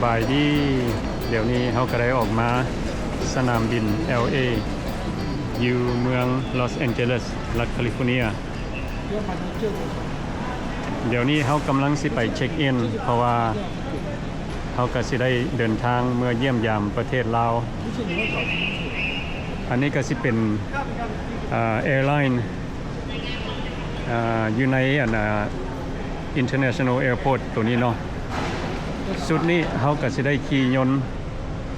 บายดีเดี๋ยวนี้เขาก็ได้ออกมาสนามบิน LA อยู่เมืองลอสแองเจลิสรัฐแคลิฟอร์เนียเดี๋ยวนี้เขากำลังสิไปเช็คอินเพราะว่าเขาก็สิได้เดินทางเมื่อเยี่ยมยามประเทศลาวอันนี้ก็สิเป็นแอร์ไลน์อยู่ในInternational Airport ตัวนี้เนาะสุดนี้เขาก็สิได้ขี่ยนต์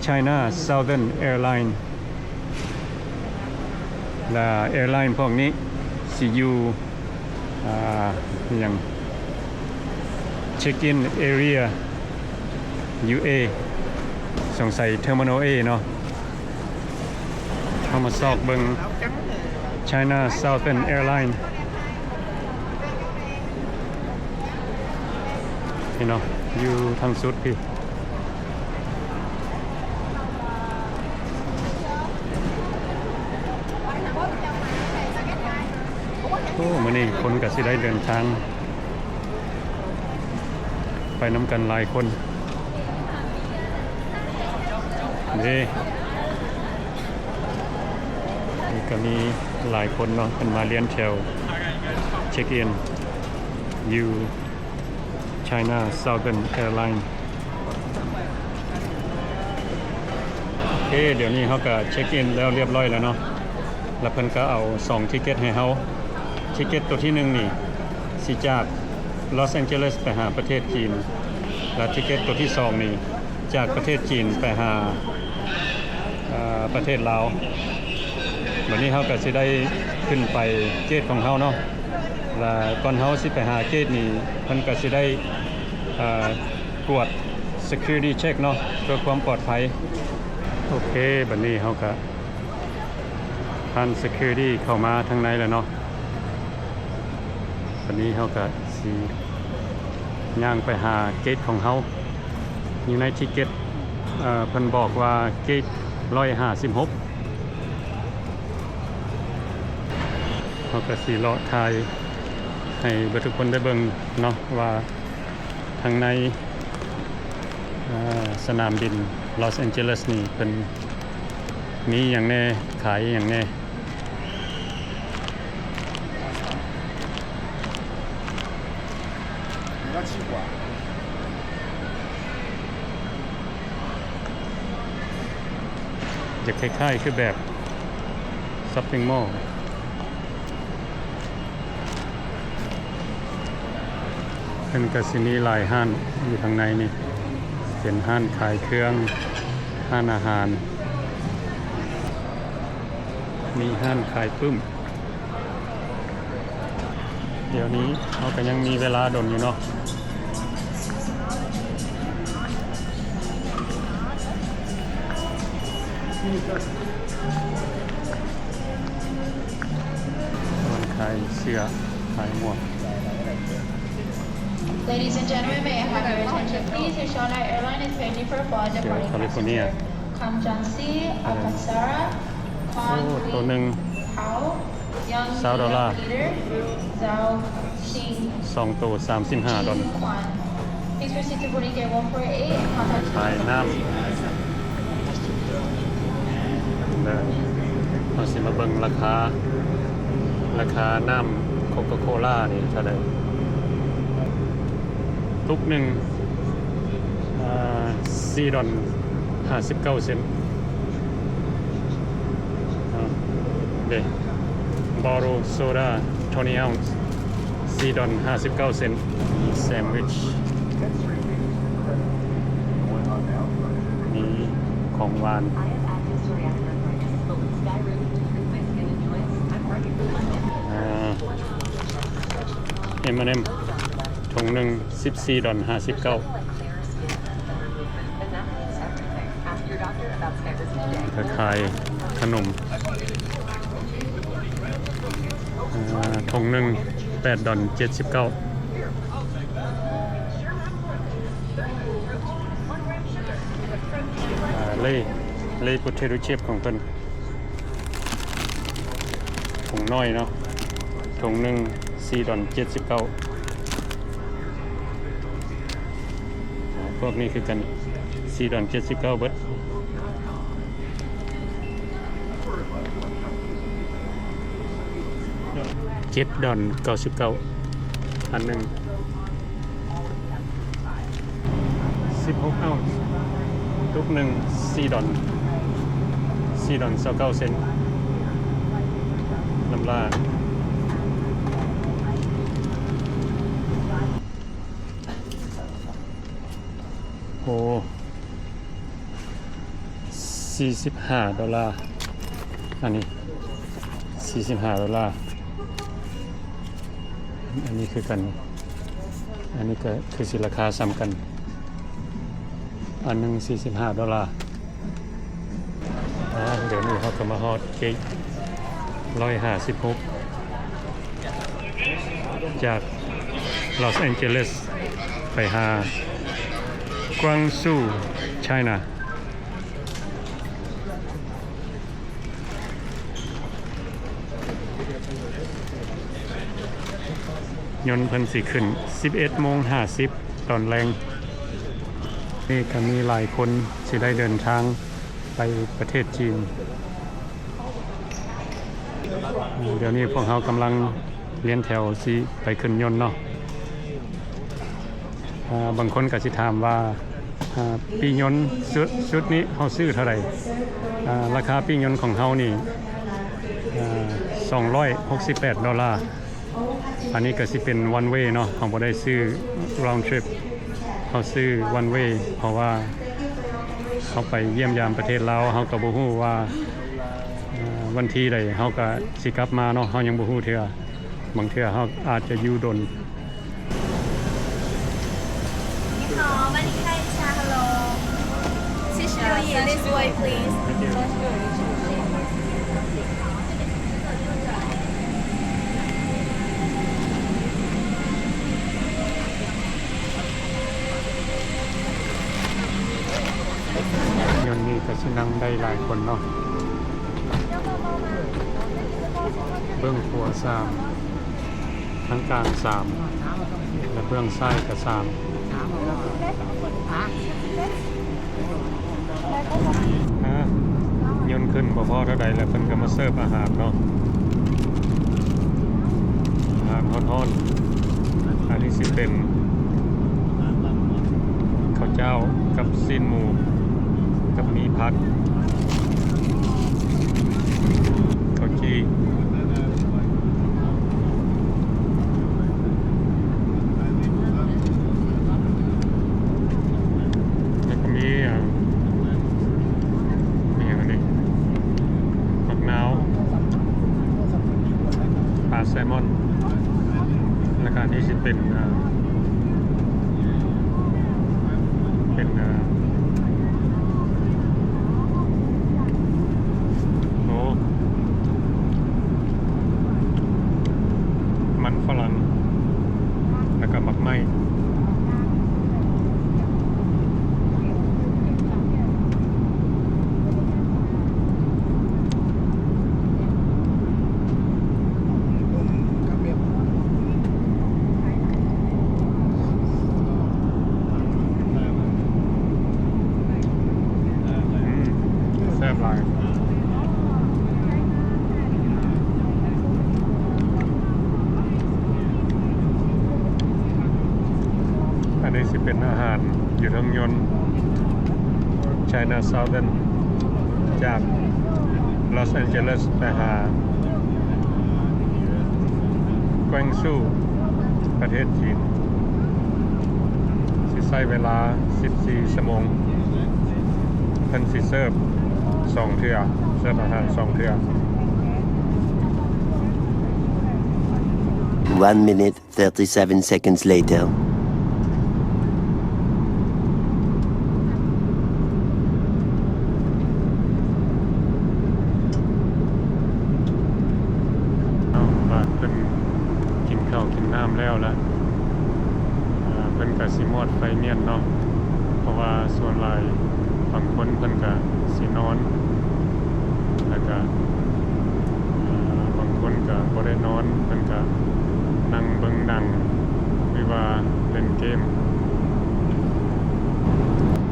China Southern Airlines และแอร์ไลน์พวกนี้สิอยู่อย่าง Check-in Area UA สงสัย Terminal A เนาะเข้ามาซอกเบิง China Southern Airlines นี่เนาะอยู่ทางสุดพี่โอ้มื้อนี้คนก็สิได้เดินทางไปน้ำกันหลายคนนี่ก็มีหลายคนเนาะเป็นมาเรียนแถวเช็คอินอยู่ China Southern Airlines โอเคเดี๋ยวนี้เขาก็เช็คอินแล้วเรียบร้อยแล้วเนาะแล้วเพิ่นก็เอา2ทิเก็ตให้เขาทิเก็ตตัวที่1นี่สิจากลอสแองเจลิสไปหาประเทศจีนและทิเก็ตตัวที่2นี่จากประเทศจีนไปหาประเทศลาววันนี้เขาก็สิได้ขึ้นไปเกตของเขาเนาะและก่อนเขาสิไปหาเกตนี่เพิ่นก็สิได้ตรวจ security check เนาะเพื่อความปลอดภัยโอเคบัดนี้เขาก็ผ่าน security เข้ามาทางในแล้วเนาะบัดนี้เขาก็สิย่างไปหาเกตของเขาอยู่ในทิเก็ตเพิ่นบอกว่าเกต156เขาก็สิเลาะทายให้ทุกคนได้เบิ่งเนาะว่าทางในสนามบินลอสแองเจลิสนี่เป็นมีอย่างแน่ขายอย่างแน่จะคล้ายๆคือแบบช้อปปิ้งมอลล์เป็นกสิมีหลายห้านอยู่ทางในนี่เป็นห้านขายเครื่องห้านอาหารมีห้านขายปึ้มเดี๋ยวนี้เราก็ยังมีเวลาดนอยู่เนาะมันขายเสื้อขายหมวกLadies and gentlemen, may I have your attention, please? The Shona Airline is paying for all departing passengers. Kamjansi, Alcantara, Kwan, Hao, Young Peter, Zhao Xing, 2 ตัว$35 Kwan. Please proceed to boarding gate 148 and contact ขายน้ำเราสิมาเบิ่งราคาน้ำโคคาโคล่านี่เท่าไหร่ตุกหนึ่ง$4.59เด้บอโรโซดา20 ounce $4.59แซนด์วิชมีของหวานM&M ถุงหนึ่ง$14.59ขายขนมถุงหนึ่ง$8.79เล่โพเทโต้ชิพของเพิ่นถุงน้อยเนาะถุงหนึ่ง$4.79พวกนี้คือกัน 4 ดอล 79 เบิด7 ดอล 99 อันหนึ่ง16 เอาทุกหนึ่ง4 ดอล 4 ดอล 29 เซนต์น้ำลาโอ้$45 อันนี้$45 อันนี้คือกัน อันนี้ก็คือสิราคาซ้ำกัน อันหนึง$45 เดี๋ยวนี้เขาก็มาฮอดเค้ก156 จากลอสแองเจลิสไปหากวางซูไชน่ายนต์เพิ่นสิขึ้น 11:50 ตอนแรงนี่ก็มีหลายคนสิได้เดินทางไปประเทศจีน เดี๋ยวนี้พวกเขากำลังเลี้ยนแถวสิไปขึ้นยนต์เนาะบางคนก็สิถามว่าปียนต์ชุดนี้เขาซื้อเท่าไหร่ราคาปียนต์ของเขานี่$268 อันนี้ก็สิเป็น one way เนาะเขาบ่ได้ซื้อ round trip เขาซื้อ one way เพราะว่าเขาไปเยี่ยมยามประเทศลาวเขาก็บ่ฮู้ว่าวันที่ใดเขาก็สิกลับมาเนาะเขายังบ่ฮู้เทื่อบางเทื่อเขาอาจจะอยู่ดน帮你看一下 ，Hello，谢谢留言，This way please。ยนต์นี้ก็สินั่งได้หลายคนเนาะเบื้องขวา3ทั้งกลาง3และเบื้องซ้ายก็3ยนต์ขึ้นบ่พอเท่าใดแล้วเพิ่นก็มาเสิร์ฟอาหารเนาะอาหารทอดๆอันนี้สิเป็นข้าวเจ้ากับซีนหมูกับมีผักข้าวจี่แล้วก็มีอะไรนี่ผักนาวปลาแซลมอนแล้วก็นี่จะเป็นมันฝรั่งแล้วก็หมักไหม้แซ่บหลายอันนี้สิเป็นอาหารอยู่ทางยนต์ China Southern จากลอสแองเจลิสไปหากวางซูประเทศจีนสิใช้เวลา14 ชั่วโมงเพิ่นสิเสิร์ฟ2 เทื่อเสิร์ฟอาหาร2 เทื่อ 1 minute 37 seconds later.แล้วเพิ่นก็สิมอดไฟเนียนเนาะเพราะว่าส่วนหลายบางคนเพิ่นก็สินอนแล้วก็บางคนก็บ่ได้นอนเพิ่นก็นั่งเบิ่งหนังหรือว่าเล่นเกม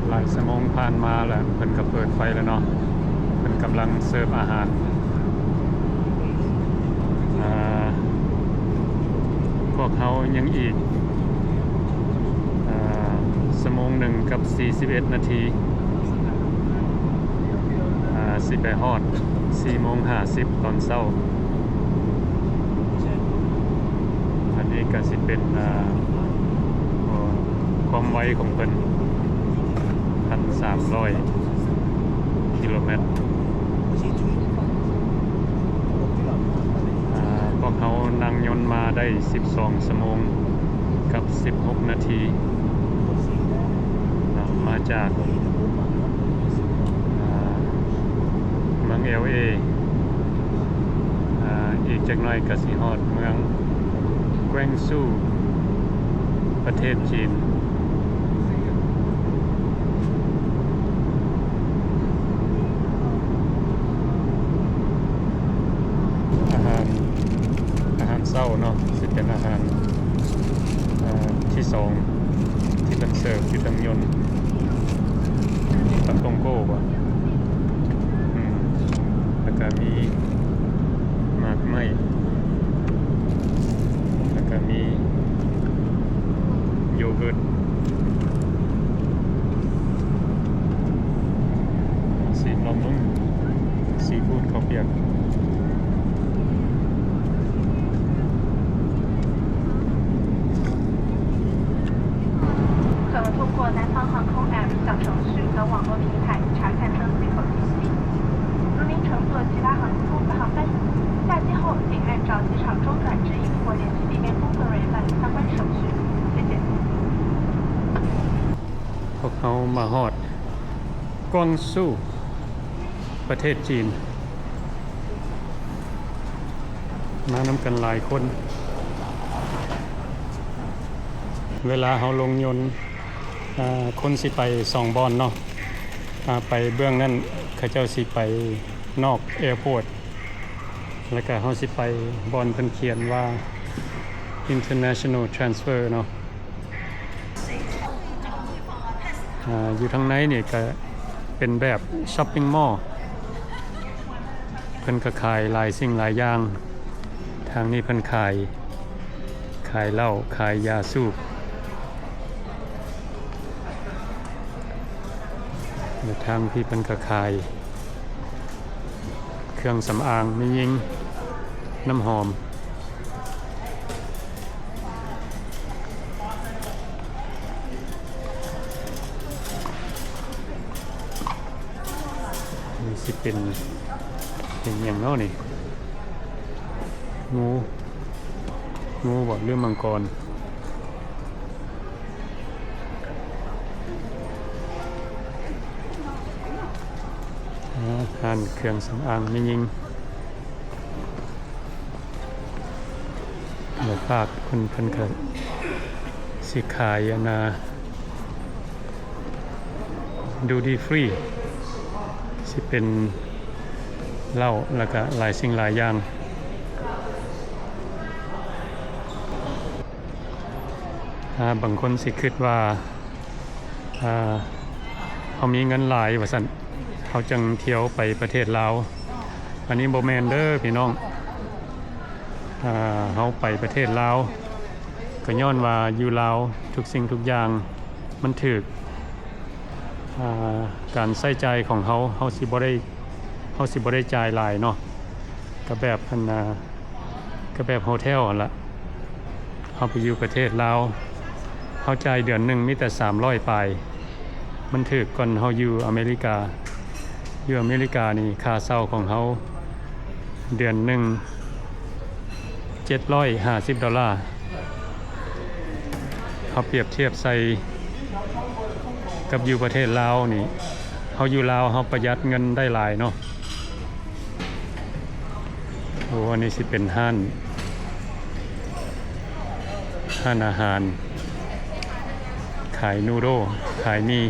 ห หลายชั่วโมงผ่านมาแล้วเพิ่นก็เปิดไฟแล้วเนาะเพิ่นกำลังเสิร์ฟอาหารพวกเขายังอีกชั่วโมงหนึ่งกับ41นาทีสิไปฮอด4:50ตอนเช้าอันนี้ก็สิเป็นความไวของเพิ่น 1,300 กิโลเมตรพวกเขานั่งยนต์มาได้12ชั่วโมงกับ16นาทีมาจากเมือง LA อีกจักหน่อยก็สิฮอดเมืองแกวงซูประเทศจีนอาหารเช้าเนาะสิเป็นอาหารที่สองที่เป็นเสิร์ฟอยู่ทางยนต์ปักตงโก้ป่ะแล้วก็มีหมากไหมแล้วก็มีโยเกิร์ตสีลองนุ่มซีฟู้ดข้าวเปียก可通过南方航空 App 小程序等网络平台查看登机口信息。如您乘坐其他航空公司航班，下机后请按照机场中转指引或联系地面工作人员办理相关手续。谢谢。พวกเขามาฮอดกวางซูประเทศจีนมานำกันหลายคนเวลาเขาลงยนต์คนสิไป2 บอนเนาะไปเบื้องนั้นเขาเจ้าสิไปนอกแอร์พอร์ตแล้วก็เขาสิไปบอนเพิ่นเขียนว่า international transfer เนาะอยู่ทางในนี่ก็เป็นแบบช้อปปิ้งมอลล์เพิ่นก็ขายหลายสิ่งหลายอย่างทางนี้เพิ่นขายเหล้าขายยาสูบทางพี่เพิ่นก็ขายเครื่องสำอางมียิงน้ำหอมนี่สิเป็นอย่างน้อนี่งูบอกเรื่องมังกรทานเครื่องสำอางไม่ยิงเดี๋ยวภาคคนเพิ่นก็สิขายดูดีฟรีสิเป็นเหล้าแล้วก็หลายสิ่งหลายอย่างบางคนสิคิดว่าเขามีเงินหลายว่าซั่นเขาจังเที่ยวไปประเทศลาวอันนี้บ่แม่นเด้อพี่น้องเขาไปประเทศลาวก็ย้อนว่าอยู่ลาวทุกสิ่งทุกอย่างมันถูกการใช้จ่ายของเขาสิบ่ได้จ่ายหลายเนาะก็แบบก็แบบโฮเทลนั่นล่ะเขาไปอยู่ประเทศลาวเขาจ่ายเดือนหนึงมีแต่300ปลายมันถูกก่อนเขาอยู่อเมริกานี่ค่าเช่าของเขาเดือนหนึ่ง$750เขาเปรียบเทียบใส่กับอยู่ประเทศลาวนี่เขาอยู่ลาวเขาประหยัดเงินได้หลายเนาะโอ้อันนี้สิเป็นห้านอาหารขายนูโดขายมี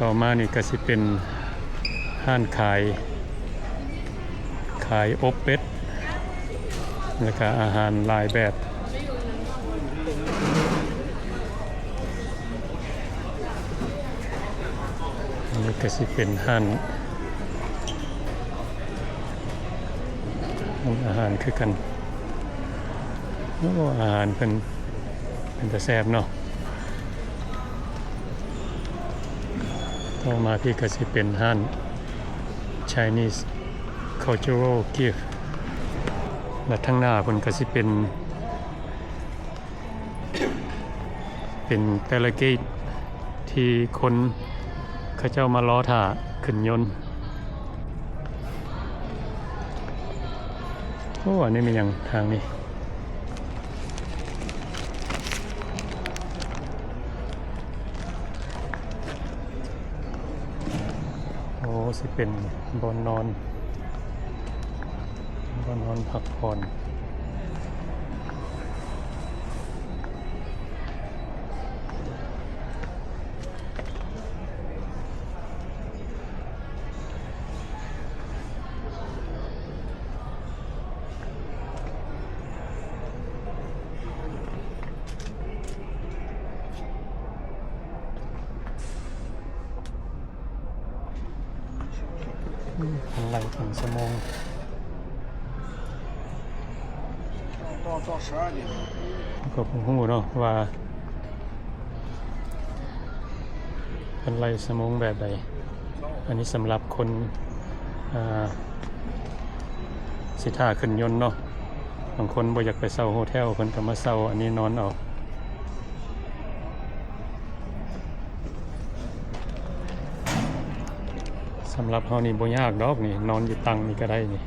ต่อมานี่ก็สิเป็นห้านขายอบเป็ดแล้วก็อาหารหลายแบบ นี่ก็สิเป็นห้านอาหารคือกันโอ้อาหารเป็นแต่แซ่บเนาะต่อมาพี่ก็สิเป็นห้าน Chinese Cultural Gift และทั้งหน้าเพิ่นก็สิเป็นแต่ละเกตที่คนเขาเจ้ามาล้อถ่าขึ้นยนต์โอ้อันนี้มีอย่างทางนี้โอ้สิเป็นบอนนอนพักผ่อนอะไรถึงชั่วโมง到12点。ก็ผมรู้เนาะว่าเป็นไรสมองแบบใดอันนี้สำหรับคนสิท่าขึ้นยนต์เนาะบางคนบ่อยากไปเช่าโฮเทลเพิ่นก็มาเช่าอันนี้นอนเอาสำหรับเฮานี่บ่ยากดอกนี่นอนอยู่ตังนี่ก็ได้นี่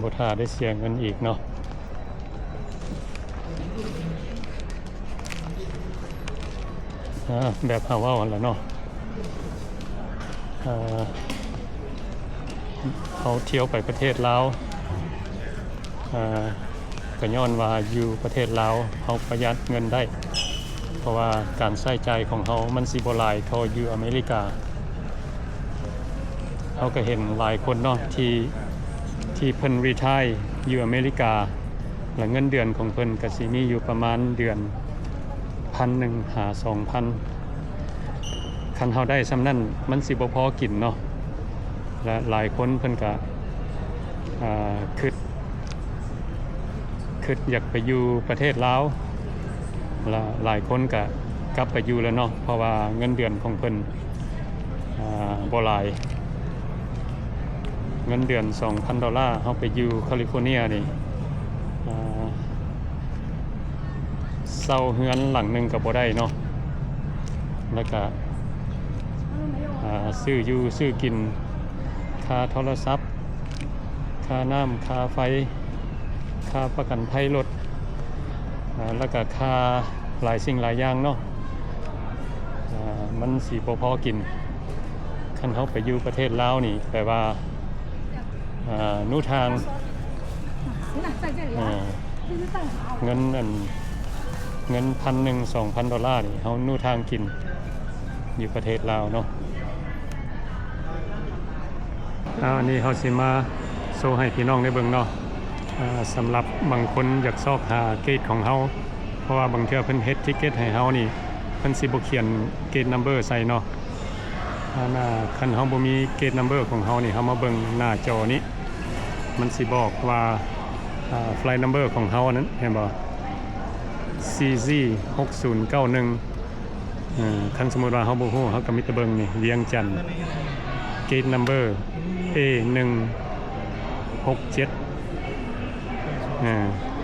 บ่ท่าได้เสียเงินอีกเนาะแบบเฮาเว้าหั่นล่ะเนาะเขาเที่ยวไปประเทศลาวก็ย้อนว่าอยู่ประเทศลาวเขาประหยัดเงินได้เพราะว่าการใช้จ่ายของเขามันสิบ่หลายเท่าอยู่อเมริกาเขาก็เห็นหลายคนเนาะที่เพิ่นรีไทร์อยู่อเมริกาแล้วเงินเดือนของเพิ่นก็สิมีอยู่ประมาณเดือน1,100หา 2,000 คันเฮาได้ซำนั้นมันสิบ่พอกินเนาะและหลายคนเพิ่นก็คิดอยากไปอยู่ประเทศลาวและหลายคนก็กลับไปอยู่แล้วเนาะเพราะว่าเงินเดือนของเพิ่นบ่หลายเงินเดือน $2,000 เฮาไปอยู่แคลิฟอร์เนียนี่เช่าเฮือนหลังนึงก็บ่ได้เนาะแล้วก็ซื้ออยู่ซื้อกินค่าโทรศัพท์ค่าน้ำค่าไฟค่าประกันภัยรถแล้วก็ค่าหลายสิ่งหลายอย่างเนาะมันสิบ่พอกินคันเฮาไปอยู่ประเทศลาวนี่แปลว่านูทางเงิน1,000 $2,000นี่เฮานูทางกินอยู่ประเทศลาวเนาะอันนี้เขาสิมาโชว์ให้พี่น้องได้เบิ่งเนาะสำหรับบางคนอยากซอกหาเกตของเฮาเพราะว่าบางเทื่อเพิ่นเฮ็ดทิเก็ตให้เฮานี่เพิ่นสิบ่เขียนเกตนัมเบอร์ใส่เนาะคันเฮาบ่มีเกตนัมเบอร์ของเฮานี่เฮามาเบิ่งหน้าจอนี้มันสิบอกว่าไฟล์นัมเบอร์ของเฮานั้นเห็นบ่ CZ6091คันสมมุติว่าเฮาบ่ฮู้เฮาก็มีแต่เบิ่งนี่เวียงจันทน์เกตนัมเบอร์ A167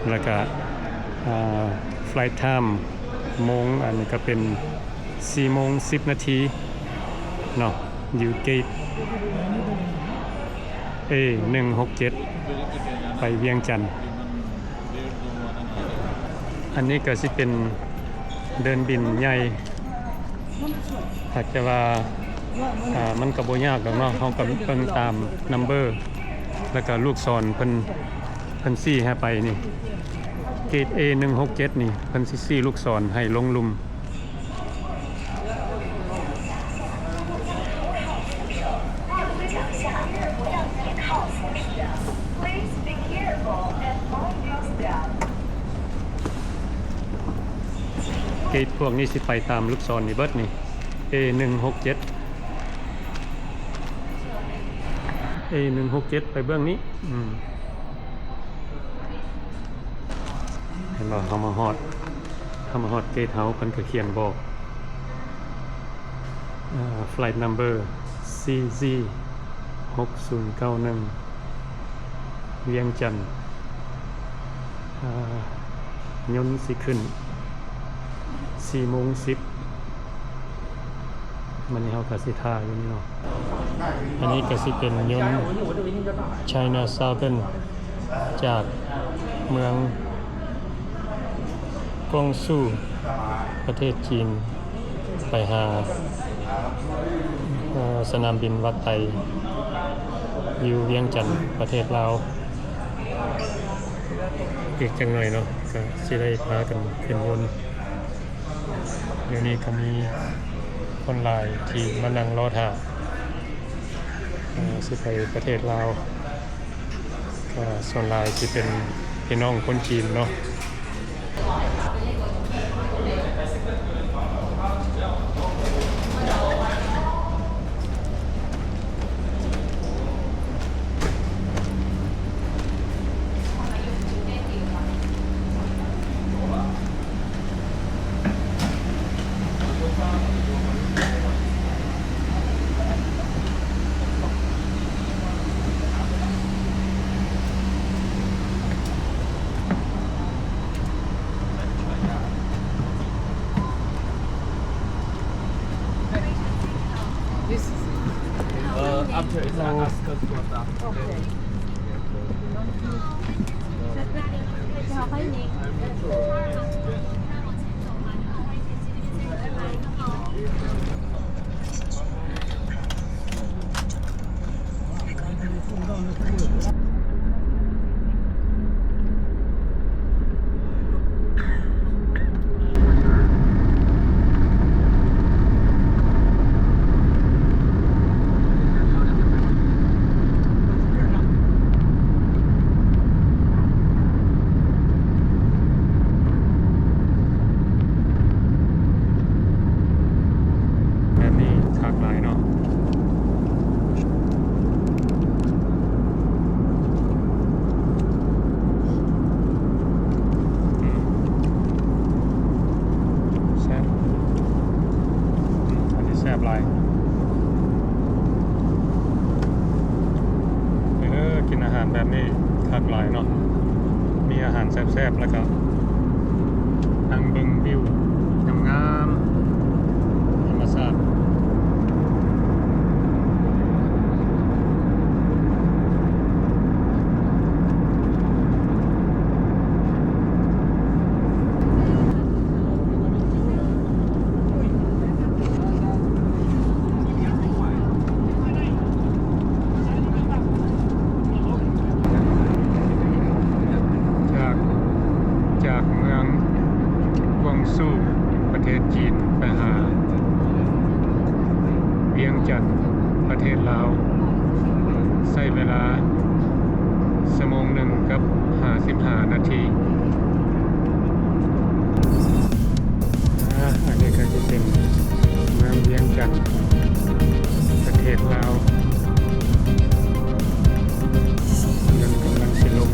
แล้วก็flight time โมงอันนี้ก็เป็น 4:10 นาทีเนาะอยู่เกต A167 ไปเวียงจันทน์อันนี้ก็สิเป็นเดินบินใหญ่หากจะว่ามันก็บ่ยากดอกเนาะเฮาก็เบิ่งตามนัมเบอร์แล้วก็ลูกศรเพิ่นชี้ให้ไปนี่เกต A167 นี่เพิ่นสิชี้ลูกศรให้ลงหลุมเกตพวกนี้สิไปตามลูกศรนี่เบิดนี่ A167 A167 ไปเบื้องนี้เห็นบ่เขามาฮอดเกตเฮาส์เพิ่นก็เขียนบอกflight number CZ 6091เวียงจันทน์ยนต์สิขึ้น4:10 มันนี้เขาก็สิท่าอยู่นี่เนาะอันนี้ก็สิเป็นยนต์ China Southern จากเมืองกวางซู่ประเทศจีนไปหาสนามบินวัดไตอยู่เวียงจันทน์ประเทศลาวอีกจังหน่อยเนาะก็สิได้พากันขึ้นยนต์เดี๋ยวนี้ก็มีคนหลายที่มานั่งรอท่าสิไปประเทศลาวก็ส่วนหลายสิเป็นพี่น้องคนจีนเนาะAfter it's ask us to stop. Okay. แบบนี้คักหลายเนาะแซ่บอันนี้แซ่บหลายกินอาหารแบบนี้คักหลายเนาะมีอาหารแซ่บๆแล้วก็นั่งเบิ่งวิวงามๆธรรมชาติจากเมืองกวางซู่ประเทศจีนไปหาเวียงจันทน์ประเทศลาวใช้เวลาชั่วโมงหนึ่งกับ55 นาทีอันนี้ก็จะเป็นเมืองเวียงจันทน์ประเทศลาวยังกำลังสิลง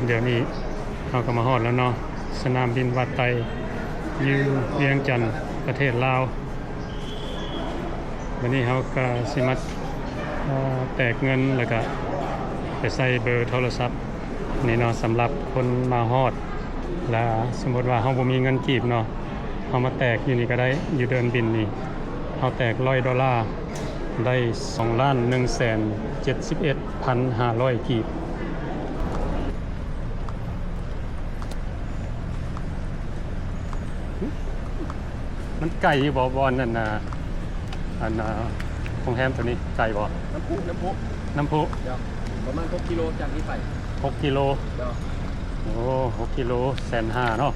เดี๋ยวนี้เราก็มาฮอดแล้วเนาะสนามบินวัดไตอยู่เวียงจันทน์ประเทศลาววันนี้เขาก็สิมาแตกเงินแล้วก็ไปใส่เบอร์โทรศัพท์นี่เนาะสำหรับคนมาฮอดแล้วสมมติว่าเขาบ่มีเงินกีบเนาะเขามาแตกอยู่นี่ก็ได้อยู่เดินบินนี่เขาแตก$100 ได้2,171,500 กีบมันไก่บ่บอนนั่นน่ะอันโรงแรมตัวนี้ไก่บ่ น้ำพุ น้ำพุ เดี๋ยวประมาณ6 กิโลจากนี้ไป 6 กิโล เดี๋ยว โอ้6 กิโล150,000เนาะ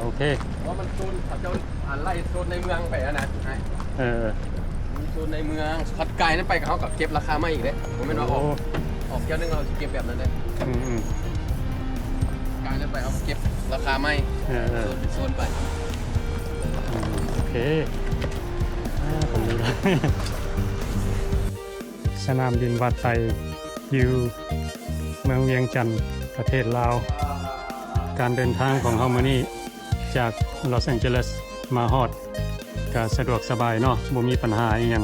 โอเค เพราะมันโซนเขาจะไล่โซนในเมืองไปนะเออ โซนในเมืองคัดไกลนั่นไปกับเขากับเก็บราคาไม่อีกเลยผมไม่นว่าออกเที่ยวนึงเราจะเก็บแบบนั้นเลย อืม ไกลนั่นไปเขาเก็บราคาไม่ โซนไป โอเคผมดูแล้ว สนามบินวัดไตอยู่เมืองเวียงจันทร์ประเทศลาว การเดินทางของเฮามื้อนี้จากลอสแองเจลิสมาฮอดก็สะดวกสบายเนาะบ่มีปัญหาอีหยัง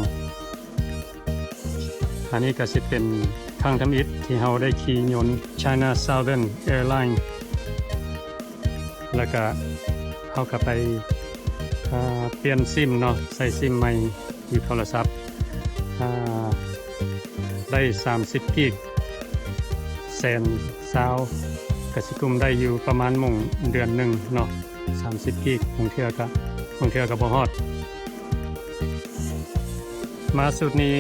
อันนี้ก็สิเป็นทางทำอิฐที่เฮาได้ขี่ยนต์ China Southern Airlines แล้วก็เฮาก็ไปเปลี่ยนซิมเนาะใส่ซิมใหม่อยู่โทรศัพท์ได้30กิกแสนซาวกสิกุมได้อยู่ประมาณมุ่งเดือนหนึ่งเนาะ30กิกบางเทื่อก็บ่ฮอดมาสุดนี้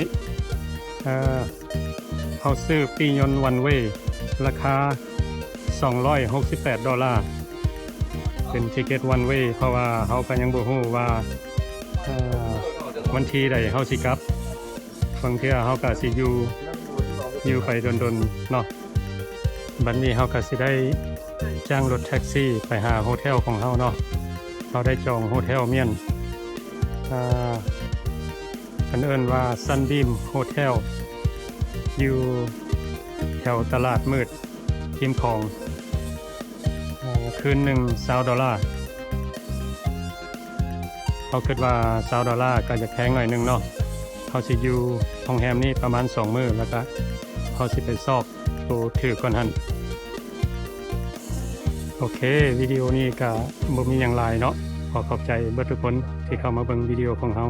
เขาซื้อปียนต์วันเวย์ราคา$268เป็นทิเก็ตวันเวย์เพราะว่าเขาก็ยังบ่ฮู้ว่าวันที่ใดเขาสิกลับบางเทื่อเขาก็สิอยู่ไปดนๆเนาะบัดนี้เขาก็สิได้จ้างรถแท็กซี่ไปหาโฮเทลของเขาเนาะเขาได้จองโฮเทลเมียนอันเอิ้นว่า Sunbeam Hotel อยู่แถวตลาดมืดริมคลองคืนหนึ่ง$20เขาคิดว่า$20ก็จะแพงหน่อยนึงเนาะเขาสิอยู่โรงแรมนี้ประมาณ2 มื้อแล้วก็เขาสิไปซอกตัวถือก่อนหั่นโอเควิดีโอนี้ก็บ่มีหยังหลายเนาะขอขอบใจเบิดทุกคนที่เข้ามาเบิ่งวิดีโอของเรา